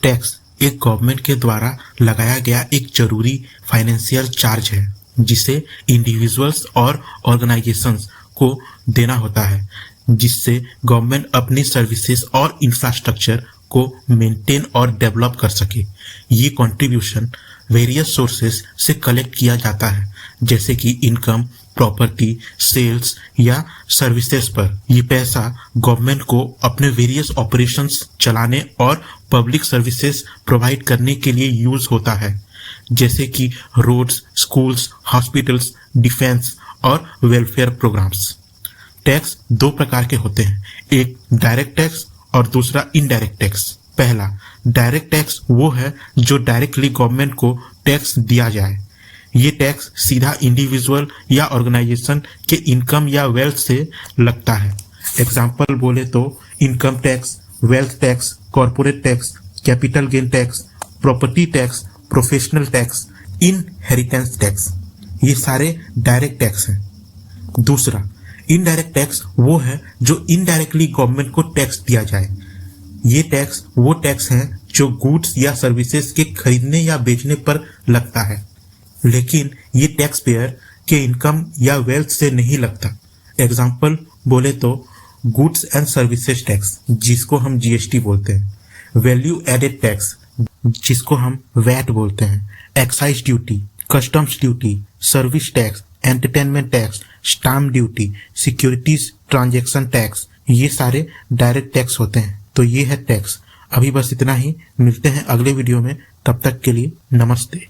Tax एक government के द्वारा लगाया गया एक जरूरी फाइनेंशियल चार्ज है जिसे इंडिविजुअल्स और ऑर्गेनाइजेशंस को देना होता है, जिससे गवर्नमेंट अपनी सर्विसेज और इंफ्रास्ट्रक्चर को मेंटेन और डेवलप कर सके। ये कंट्रीब्यूशन वेरियस सोर्सेस से कलेक्ट किया जाता है, जैसे कि इनकम, प्रॉपर्टी, सेल्स या सर्विसेज पर। ये पैसा गवर्नमेंट को अपने वेरियस ऑपरेशंस चलाने और पब्लिक सर्विसेज प्रोवाइड करने के लिए यूज होता है, जैसे कि रोड्स, स्कूल्स, हॉस्पिटल्स, डिफेंस और वेलफेयर प्रोग्राम्स। टैक्स दो प्रकार के होते हैं, एक डायरेक्ट टैक्स और दूसरा इनडायरेक्ट टैक्स। पहला डायरेक्ट टैक्स वो है जो डायरेक्टली गवर्नमेंट को टैक्स दिया जाए। ये टैक्स सीधा इंडिविजुअल या ऑर्गेनाइजेशन के इनकम या वेल्थ से लगता है। एग्जाम्पल बोले तो income tax, wealth tax, corporate tax, capital gain tax, property tax, professional tax, inheritance tax, ये सारे डायरेक्ट टैक्स हैं। दूसरा इनडायरेक्ट टैक्स वो है जो इनडायरेक्टली गवर्नमेंट को टैक्स दिया जाए। ये टैक्स वो टैक्स हैं जो गुड्स या सर्विसेज के खरीदने या बेचने पर लगता है, लेकिन ये टैक्स पेयर के इनकम या वेल्थ से नहीं लगता। एग्जाम्पल बोले तो गुड्स एंड सर्विसेज टैक्स, जिसको हम जीएसटी बोलते हैं, वैल्यू एडेड टैक्स, जिसको हम वैट बोलते हैं, excise duty, customs duty, service tax, entertainment tax, stamp duty, securities transaction tax, ये सारे डायरेक्ट टैक्स होते हैं। तो ये है टैक्स। अभी बस इतना ही, मिलते हैं अगले वीडियो में, तब तक के लिए नमस्ते।